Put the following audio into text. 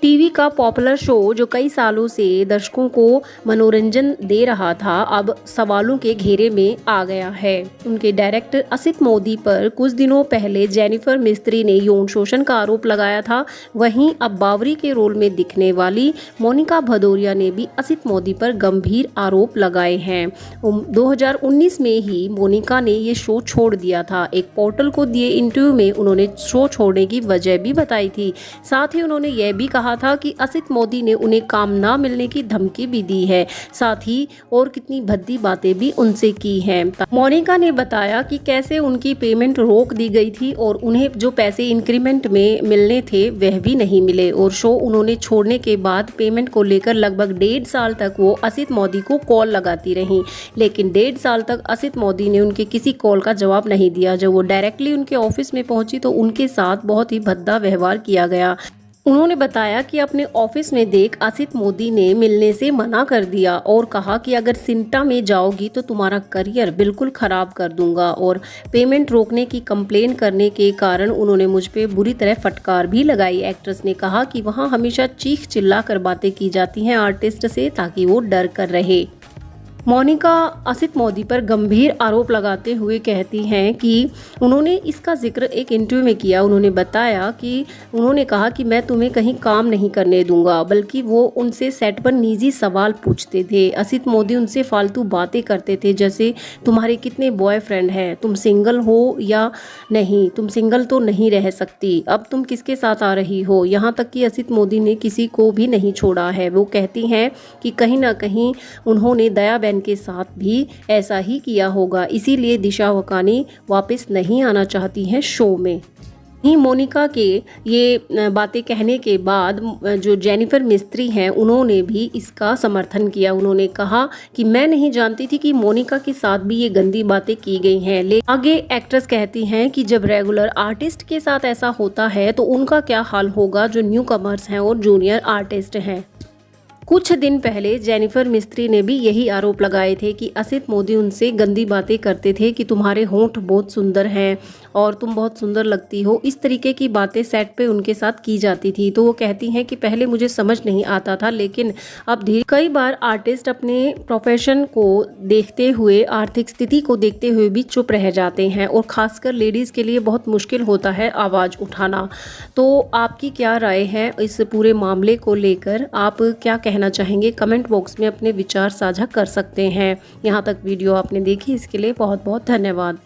TV का popular show जो कई सालों से दर्शकों को मनोरंजन दे रहा था, अब सवालों के घेरे में आ गया है। उनके डायरेक्टर असित मोदी पर कुछ दिनों पहले जेनिफर मिस्त्री ने यौन शोषण का आरोप लगाया था। वहीं अब बावरी के रोल में दिखने वाली मोनिका भदौरिया ने भी असित मोदी पर गंभीर आरोप लगाए हैं। 2019 में ही मोनिका ने ये शो छोड़ दिया था। एक पोर्टल को दिए इंटरव्यू में उन्होंने शो छोड़ने की वजह भी बताई थी। साथ ही उन्होंने यह भी कहा था कि असित मोदी ने उन्हें काम ना मिलने की धमकी भी दी है। साथ ही और कितनी भद्दी बातें भी उनसे की हैं। मोनिका ने बताया कि कैसे उनकी पेमेंट रोक दी गई थी और उन्हें जो पैसे इंक्रीमेंट में मिलने थे वह भी नहीं मिले, और शो उन्होंने छोड़ने के बाद पेमेंट को लेकर लगभग 1.5 साल तक वो असित मोदी को कॉल लगाती रहीं, लेकिन 1.5 साल तक असित मोदी ने उनके किसी कॉल का जवाब नहीं दिया। जब वो डायरेक्टली उनके ऑफिस में पहुंची तो उनके साथ बहुत ही भद्दा व्यवहार किया गया। उन्होंने बताया कि अपने ऑफिस में देख असित मोदी ने मिलने से मना कर दिया और कहा कि अगर सिंटा में जाओगी तो तुम्हारा करियर बिल्कुल खराब कर दूंगा, और पेमेंट रोकने की कंप्लेन करने के कारण उन्होंने मुझ पे बुरी तरह फटकार भी लगाई। एक्ट्रेस ने कहा कि वहां हमेशा चीख चिल्ला कर बातें की जाती हैं आर्टिस्ट से, ताकि वो डर कर रहे। मोनिका असित मोदी पर गंभीर आरोप लगाते हुए कहती हैं कि उन्होंने इसका जिक्र एक इंटरव्यू में किया। उन्होंने बताया कि उन्होंने कहा कि मैं तुम्हें कहीं काम नहीं करने दूंगा, बल्कि वो उनसे सेट पर निजी सवाल पूछते थे। असित मोदी उनसे फालतू बातें करते थे, जैसे तुम्हारे कितने बॉयफ्रेंड हैं, तुम सिंगल हो या नहीं, तुम सिंगल तो नहीं रह सकती, अब तुम किसके साथ आ रही हो। यहाँ तक कि असित मोदी ने किसी को भी नहीं छोड़ा है। वो कहती हैं कि कहीं ना कहीं उन्होंने दया के साथ भी ऐसा ही किया होगा, इसीलिए दिशा वकानी वापस नहीं आना चाहती हैं शो में। ही मोनिका के ये बातें कहने के बाद जो जेनिफर मिस्त्री हैं उन्होंने भी इसका समर्थन किया। उन्होंने कहा कि मैं नहीं जानती थी कि मोनिका के साथ भी ये गंदी बातें की गई हैं। लेकिन आगे एक्ट्रेस कहती हैं कि जब रेगुलर आर्टिस्ट के साथ ऐसा होता है तो उनका क्या हाल होगा जो न्यू कमर्स हैं और जूनियर आर्टिस्ट हैं। कुछ दिन पहले जेनिफर मिस्त्री ने भी यही आरोप लगाए थे कि असित मोदी उनसे गंदी बातें करते थे कि तुम्हारे होंठ बहुत सुंदर हैं और तुम बहुत सुंदर लगती हो। इस तरीके की बातें सेट पे उनके साथ की जाती थी। तो वो कहती हैं कि पहले मुझे समझ नहीं आता था, लेकिन अब धीरे कई बार आर्टिस्ट अपने प्रोफेशन को देखते हुए, आर्थिक स्थिति को देखते हुए भी चुप रह जाते हैं, और खासकर लेडीज़ के लिए बहुत मुश्किल होता है आवाज़ उठाना। तो आपकी क्या राय है इस पूरे मामले को लेकर? आप क्या कहना चाहेंगे? कमेंट बॉक्स में अपने विचार साझा कर सकते हैं। यहाँ तक वीडियो आपने देखी, इसके लिए बहुत बहुत धन्यवाद।